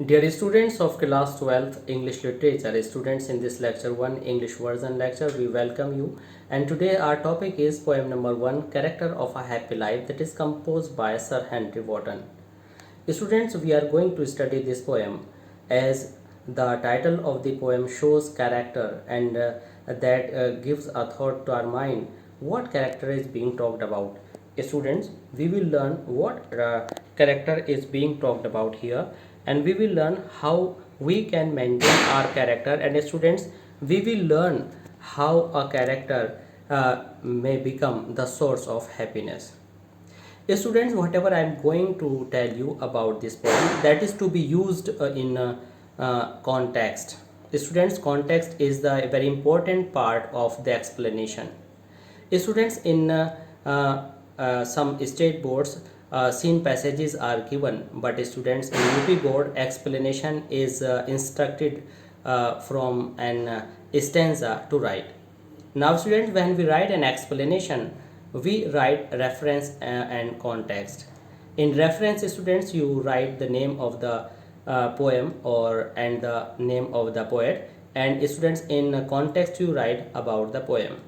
Dear students of class 12th English Literature, students in this lecture 1 English version lecture, we welcome you. And today our topic is poem number 1, Character of a Happy Life, that is composed by Sir Henry Wotton. Students, we are going to study this poem as the title of the poem shows character, and that gives a thought to our mind what character is being talked about. Students, we will learn what character is being talked about here, and we will learn how we can maintain our character. And students, we will learn how a character may become the source of happiness. Students, whatever I am going to tell you about this poem, that is to be used in context. Students, context is the very important part of the explanation. Students, in some state boards, scene passages are given, but students in UP board, explanation is instructed from an stanza to write. Now students, when we write an explanation, we write reference and context. In reference, students, you write the name of the poem and the name of the poet, and students, in context, you write about the poem.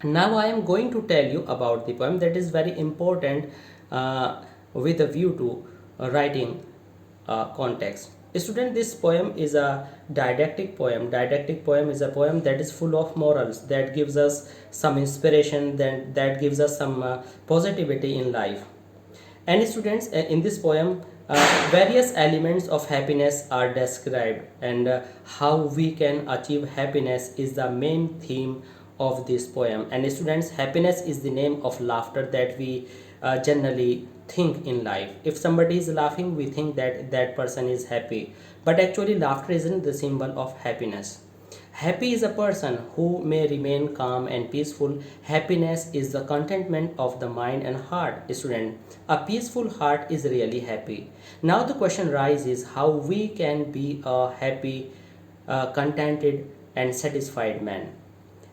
Now I am going to tell you about the poem that is very important with a view to writing context. Student, this poem is a didactic poem. Didactic poem is a poem that is full of morals, that gives us some inspiration, that gives us some positivity in life. And students, in this poem, various elements of happiness are described, and how we can achieve happiness is the main theme of this poem. And students, happiness is the name of laughter that we generally think in life. If somebody is laughing, we think that that person is happy, but actually laughter isn't the symbol of happiness. Happy is a person who may remain calm and peaceful. Happiness is the contentment of the mind and heart. Student, a peaceful heart is really happy. Now the question rises how we can be a happy, contented and satisfied man.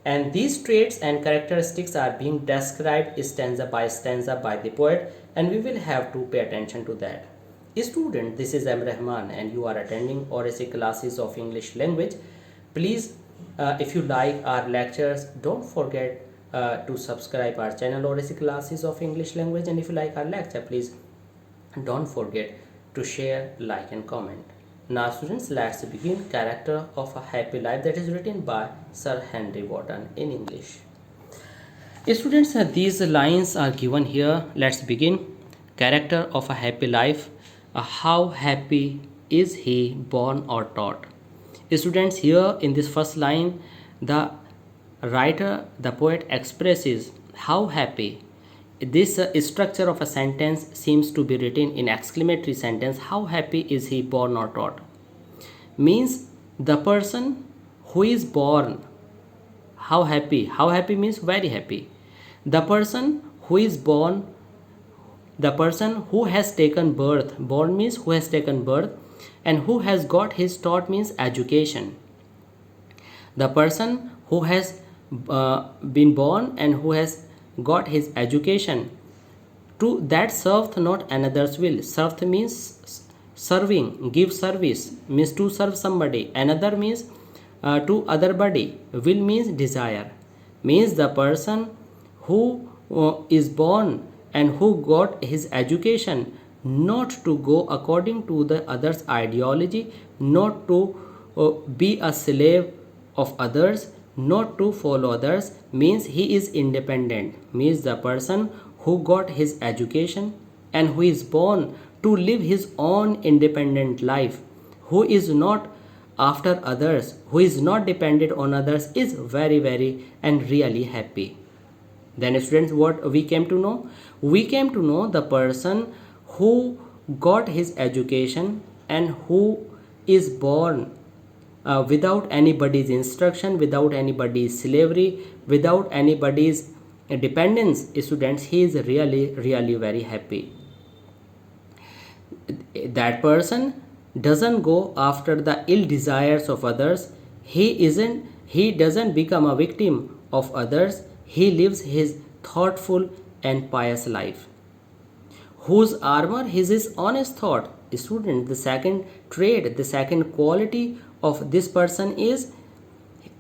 And these traits and characteristics are being described stanza by stanza by the poet, and we will have to pay attention to that. Student, this is M. Rahman, and you are attending ORAC classes of English language. Please, if you like our lectures, don't forget to subscribe our channel ORAC classes of English language, and if you like our lecture, please don't forget to share, like and comment. Now students, let's begin Character of a Happy Life, that is written by Sir Henry Wotton in English. Students, these lines are given here. Let's begin. Character of a happy life. How happy is he born or taught? Students, here in this first line, the writer, the poet expresses how happy. This structure of a sentence seems to be written in exclamatory sentence. How happy is he born or taught? Means the person who is born. How happy? How happy means very happy. The person who is born, the person who has taken birth. Born means who has taken birth, and who has got his taught means education. The person who has been born and who has got his education, to that serveth not another's will. Serveth means serving, give service, means to serve somebody. Another means to other body. Will means desire, means the person who is born and who got his education not to go according to the other's ideology, not to be a slave of others, not to follow others, means he is independent, means the person who got his education and who is born to live his own independent life, who is not after others, who is not dependent on others, is very and really happy. Then students, what we came to know? We came to know the person who got his education and who is born without anybody's instruction, without anybody's slavery, without anybody's dependence. Students, he is really very happy. That person doesn't go after the ill desires of others. He doesn't become a victim of others. He lives his thoughtful and pious life. Whose armor is his honest thought. Student, the second trait, the second quality of this person is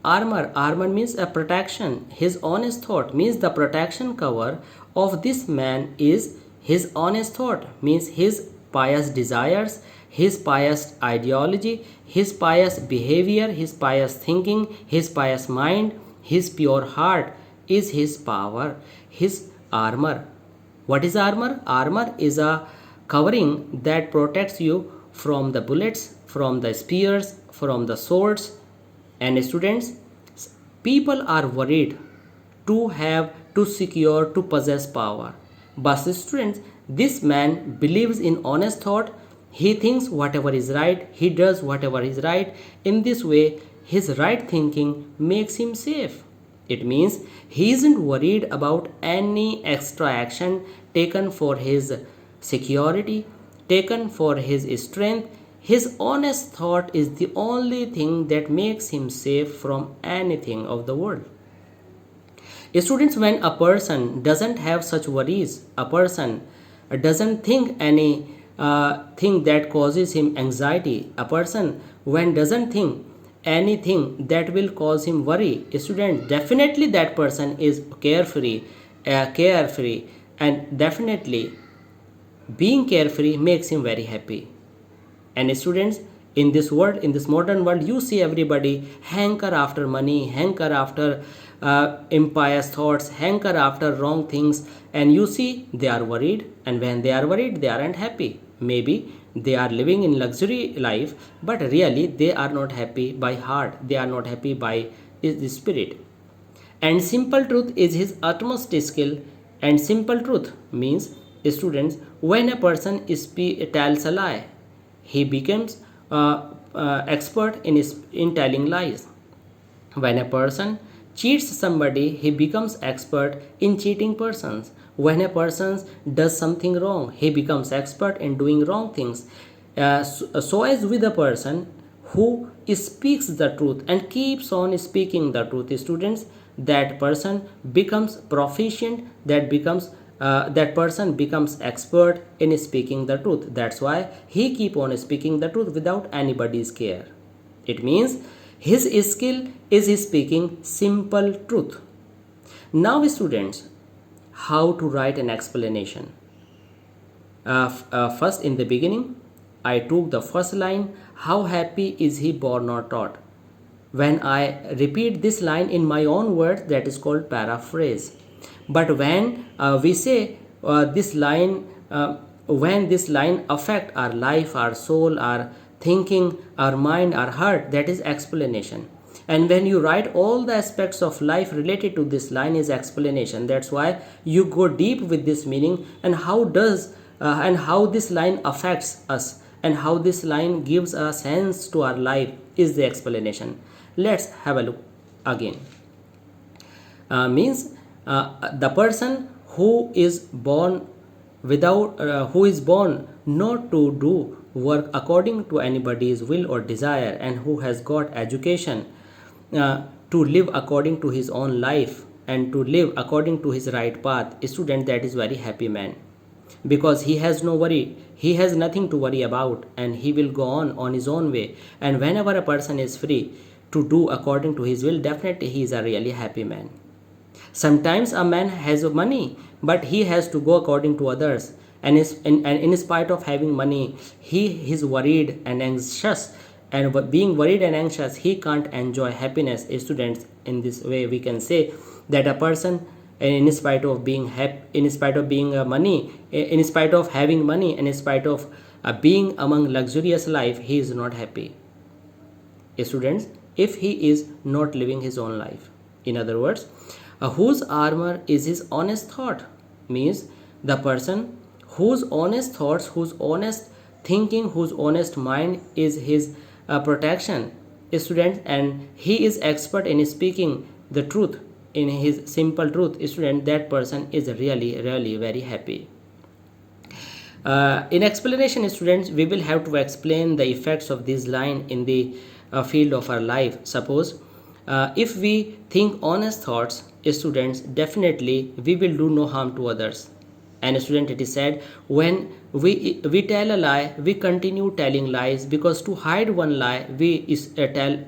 armor. Armor means a protection. His honest thought means the protection cover of this man is his honest thought, means his pious desires, his pious ideology, his pious behavior, his pious thinking, his pious mind, his pure heart is his power, his armor. What is armor? Armor is a covering that protects you from the bullets, from the spears, from the swords. And students, people are worried to have, to secure, to possess power. But students, this man believes in honest thought. He thinks whatever is right, he does whatever is right. In this way, his right thinking makes him safe. It means he isn't worried about any extra action taken for his security, taken for his strength. His honest thought is the only thing that makes him safe from anything of the world. Students, when a person doesn't have such worries, a person doesn't think any thing that causes him anxiety, a person when doesn't think anything that will cause him worry, student, definitely that person is carefree, and definitely being carefree makes him very happy. And students, in this world, in this modern world, you see everybody hanker after money, hanker after impious thoughts, hanker after wrong things, and you see they are worried, and when they are worried, they aren't happy. Maybe they are living in luxury life, but really they are not happy by heart, they are not happy by his spirit. And simple truth is his utmost skill. And simple truth means, students, when a person tells a lie, he becomes expert in telling lies. When a person cheats somebody, he becomes expert in cheating persons. When a person does something wrong, he becomes expert in doing wrong things. So as with a person who speaks the truth and keeps on speaking the truth, students, that person becomes proficient, that person becomes expert in speaking the truth. That's why he keep on speaking the truth without anybody's care. It means his skill is speaking simple truth. Now students, how to write an explanation. First, in the beginning, I took the first line, how happy is he born or taught. When I repeat this line in my own words, that is called paraphrase. But when we say this line, when this line affect our life, our soul, our thinking, our mind, our heart, that is explanation. And when you write all the aspects of life related to this line is explanation. That's why you go deep with this meaning, and how this line affects us, and how this line gives a sense to our life is the explanation. Let's have a look again. Means the person who is born who is born not to do work according to anybody's will or desire, and who has got education to live according to his own life and to live according to his right path, a student, that is very happy man, because he has no worry, he has nothing to worry about, and he will go on his own way. And whenever a person is free to do according to his will, definitely he is a really happy man. Sometimes a man has money, but he has to go according to others, and in spite of having money, he is worried and anxious, and being worried and anxious, he can't enjoy happiness. Students, in this way we can say that a person, in spite of being happy, in spite of being money, in spite of having money, and in spite of being among luxurious life, he is not happy. Students, if he is not living his own life, in other words, whose armor is his honest thought, means the person whose honest thoughts, whose honest thinking, whose honest mind is his protection, student, and he is expert in speaking the truth, in his simple truth, student, that person is really very happy. In explanation, students, we will have to explain the effects of this line in the field of our life. Suppose if we think honest thoughts, students, definitely we will do no harm to others. And student, it is said, when we tell a lie, we continue telling lies, because to hide one lie we tell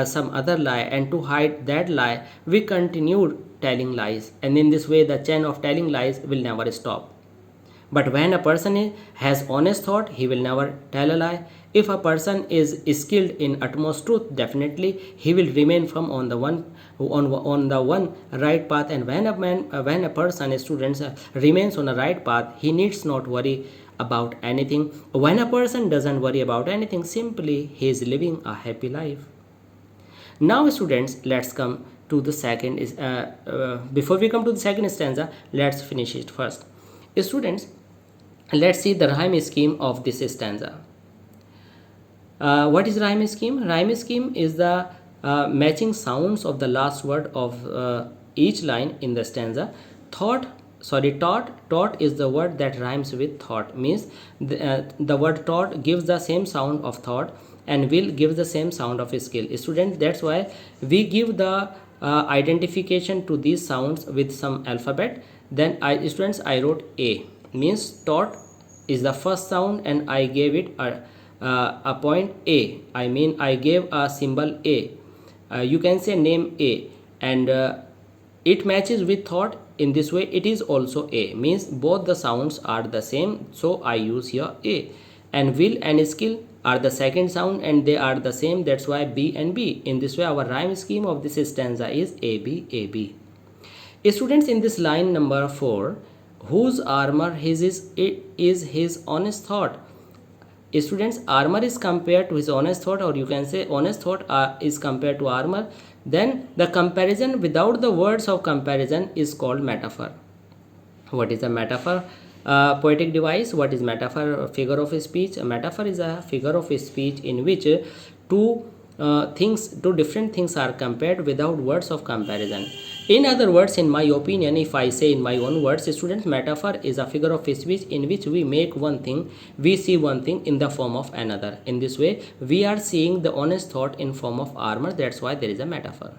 some other lie, and to hide that lie we continue telling lies, and in this way the chain of telling lies will never stop. But when a person has honest thought, he will never tell a lie. If a person is skilled in utmost truth, definitely he will remain from on the one right path. And when a person, a student, remains on the right path, he needs not worry about anything. When a person doesn't worry about anything, simply he is living a happy life. Now, students, let's come to the second. Before we come to the second stanza, let's finish it first. Students, let's see the rhyme scheme of this stanza. What is rhyme scheme? Rhyme scheme is the matching sounds of the last word of each line in the stanza. Taught is the word that rhymes with thought, means the word taught gives the same sound of thought, and will give the same sound of skill. Students, that's why we give the identification to these sounds with some alphabet. Then I wrote A, means taught is the first sound, and I gave it a point A. I mean, I gave a symbol A. You can say name A, and it matches with thought. In this way it is also A, means both the sounds are the same, so I use here A. And will and skill are the second sound, and they are the same, that's why B and B. In this way our rhyme scheme of this stanza is AB AB. Students, in this line number 4, whose armor is his honest thought. Students, armor is compared to his honest thought, or you can say honest thought is compared to armor. Then the comparison without the words of comparison is called metaphor. What is a metaphor? Poetic device. What is metaphor? Figure of speech. A metaphor is a figure of speech in which two different things are compared without words of comparison. In other words, in my opinion, if I say in my own words, students, metaphor is a figure of speech in which we make one thing, we see one thing in the form of another. In this way, we are seeing the honest thought in form of armor. That's why there is a metaphor.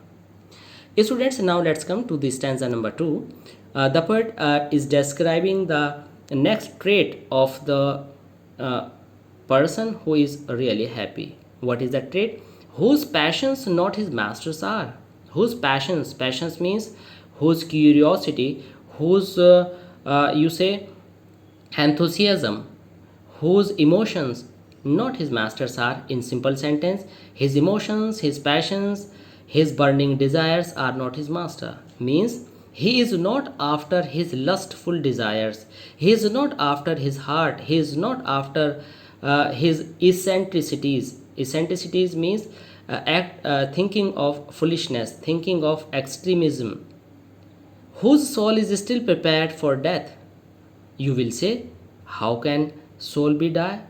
Students, now let's come to the stanza number 2. The poet is describing the next trait of the person who is really happy. What is that trait? Whose passions not his masters are. Whose passions means whose curiosity, whose you say enthusiasm, whose emotions not his masters are. In simple sentence, his emotions, his passions, his burning desires are not his master, means he is not after his lustful desires, he is not after his heart, he is not after his eccentricities. Eccentricities means thinking of foolishness, thinking of extremism. Whose soul is still prepared for death. You will say, how can soul be died?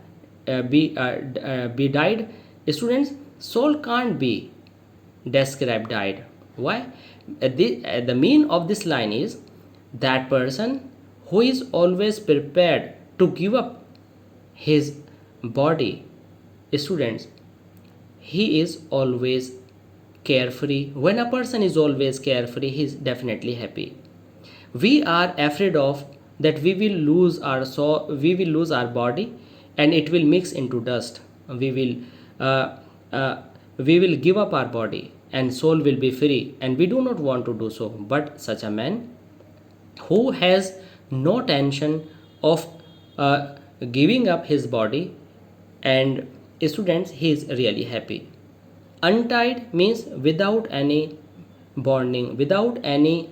Students, soul can't be described died. Why? The meaning of this line is that person who is always prepared to give up his body. Students, he is always carefree. When a person is always carefree, he is definitely happy. We are afraid of that we will lose our soul, we will lose our body, and it will mix into dust. We will give up our body, and soul will be free, and we do not want to do so. But such a man who has no tension of giving up his body, and students, he is really happy. Untied means without any bonding, without any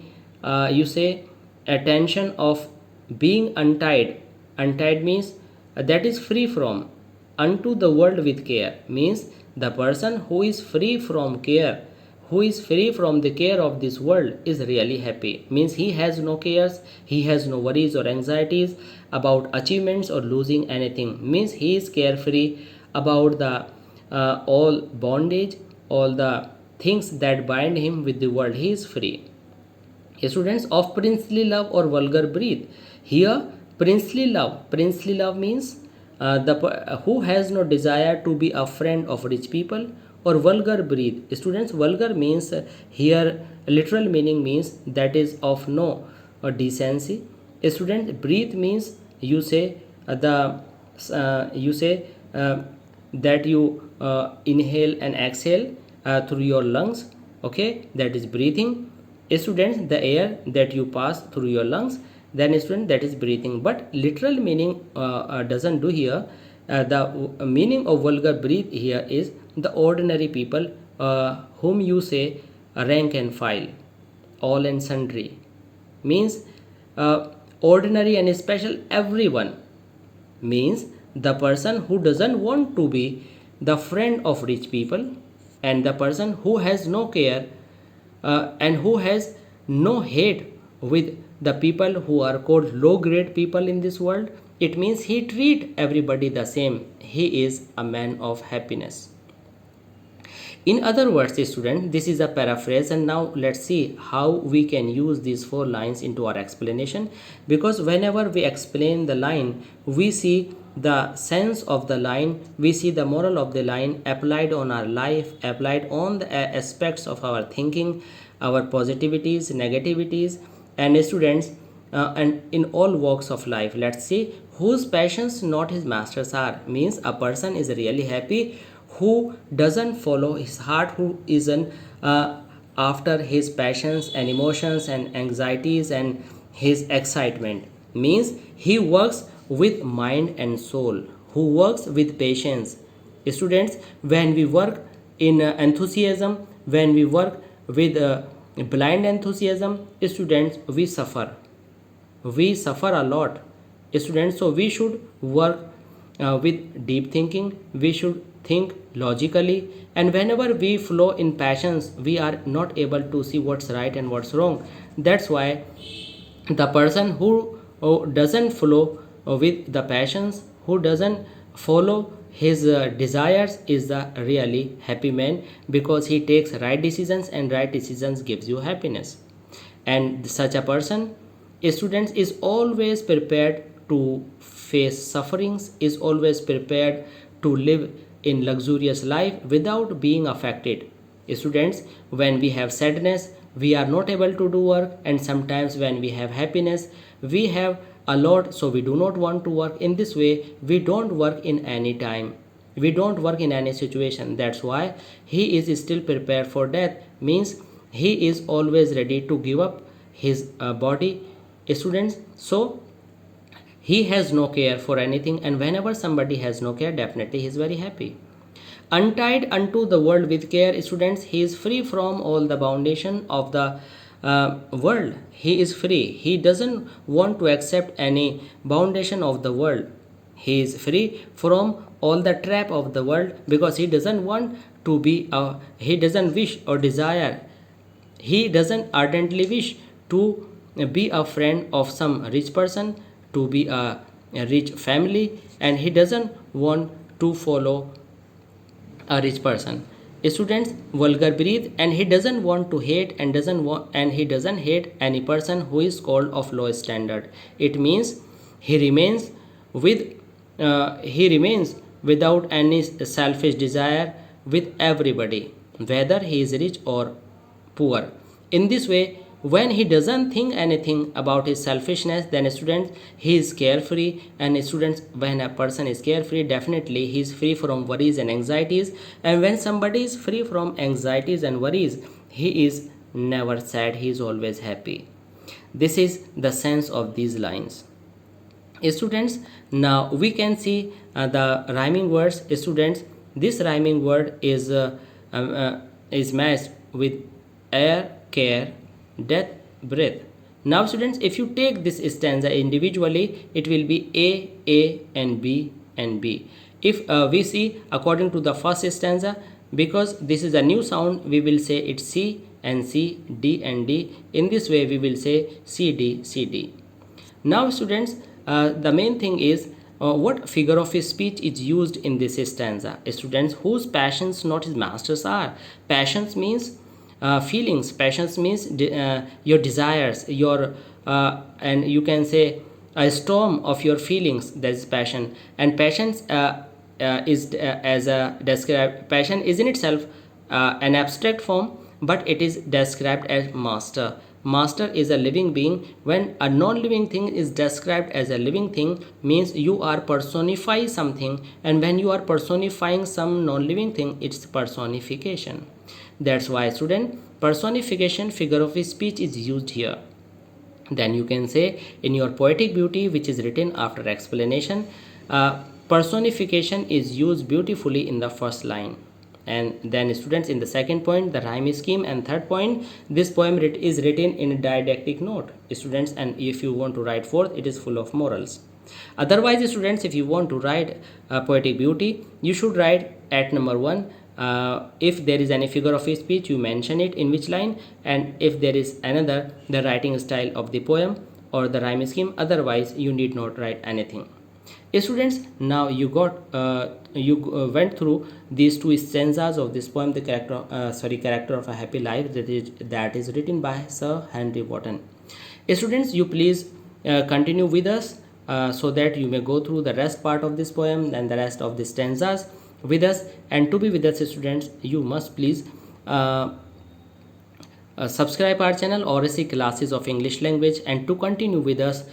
you say attention of being untied. Untied means that is free from. Unto the world with care means the person who is free from care, who is free from the care of this world, is really happy. Means he has no cares, he has no worries or anxieties about achievements or losing anything. Means he is carefree about the all bondage, all the things that bind him with the world. He is free. Students, of princely love or vulgar breed. Here, princely love means who has no desire to be a friend of rich people, or vulgar breed. Students, vulgar means here literal meaning means that is of no decency, Student, breathe means you say the you say that you inhale and exhale through your lungs. Okay, that is breathing. Students, the air that you pass through your lungs, then student, that is breathing. But literal meaning doesn't do here. The meaning of vulgar breathe here is the ordinary people whom you say rank and file, all and sundry, means ordinary and special everyone, means the person who doesn't want to be the friend of rich people, and the person who has no care and who has no hate with the people who are called low grade people in this world. It means he treat everybody the same. He is a man of happiness. In other words, student, this is a paraphrase, and now let's see how we can use these four lines into our explanation. Because whenever we explain the line, we see the sense of the line, we see the moral of the line applied on our life, applied on the aspects of our thinking, our positivities, negativities, and students, and in all walks of life. Let's see, whose passions not his masters are, means a person is really happy who doesn't follow his heart, who isn't after his passions and emotions and anxieties and his excitement, means he works with mind and soul, who works with patience. Students, when we work in enthusiasm, when we work with blind enthusiasm, students, we suffer a lot, students. So we should work with deep thinking, we should think logically, and whenever we flow in passions, we are not able to see what's right and what's wrong. That's why the person who doesn't flow with the passions, who doesn't follow his desires, is the really happy man, because he takes right decisions, and right decisions gives you happiness. And such a person, students, is always prepared to face sufferings, is always prepared to live in luxurious life without being affected. Students, when we have sadness, we are not able to do work, and sometimes when we have happiness, we have a lot, so we do not want to work. In this way, we don't work in any time, we don't work in any situation. That's why he is still prepared for death, means he is always ready to give up his body, students. So he has no care for anything, and whenever somebody has no care, definitely he is very happy. Untied unto the world with care, students, he is free from all the foundation of the world. He is free, he doesn't want to accept any foundation of the world. He is free from all the trap of the world, because he doesn't want to be he doesn't wish or desire, he doesn't ardently wish to be a friend of some rich person, to be a rich family, and he doesn't want to follow a rich person. Students, vulgar breathe, and he doesn't want to hate, and he doesn't hate any person who is called of low standard. It means he remains with he remains without any selfish desire with everybody, whether he is rich or poor. In this way, when he doesn't think anything about his selfishness, then students, he is carefree. And students, when a person is carefree, definitely he is free from worries and anxieties. And when somebody is free from anxieties and worries, he is never sad, he is always happy. This is the sense of these lines. Students, now we can see the rhyming words. Students, this rhyming word is matched with air, care, death, breath. Now students, if you take this stanza individually, it will be A, and B, and B. If we see according to the first stanza, because this is a new sound, we will say it's C and C, D and D. In this way, we will say C, D, C, D. Now students, the main thing is what figure of speech is used in this stanza. Students, whose passions not his masters are. Passions means feelings, passions means your desires, your and you can say a storm of your feelings, that is passion. And passions is as a described, passion is in itself an abstract form, but it is described as master. Master is a living being. When a non-living thing is described as a living thing, means you are personifying something, and when you are personifying some non-living thing, it's personification. That's why, student, personification, figure of speech is used here. Then you can say in your poetic beauty, which is written after explanation, personification is used beautifully in the first line. And then, students, in the second point, the rhyme scheme, and third point, this poem is written in a didactic note, students, and if you want to write fourth, it is full of morals. Otherwise, students, if you want to write poetic beauty, you should write at number 1. If there is any figure of speech, you mention it in which line, and if there is another, the writing style of the poem or the rhyme scheme. Otherwise, you need not write anything. Students, now you went through these two stanzas of this poem, the character of a happy life, that is written by Sir Henry Wotton. Students, you please continue with us so that you may go through the rest part of this poem and the rest of the stanzas with us. And to be with us, students, you must please subscribe our channel Oracy Classes of English Language. And to continue with us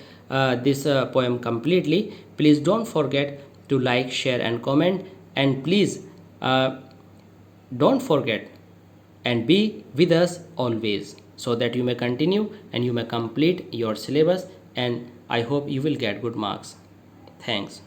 this poem completely, please don't forget to like, share and comment, and please don't forget and be with us always, so that you may continue and you may complete your syllabus, and I hope you will get good marks. Thanks.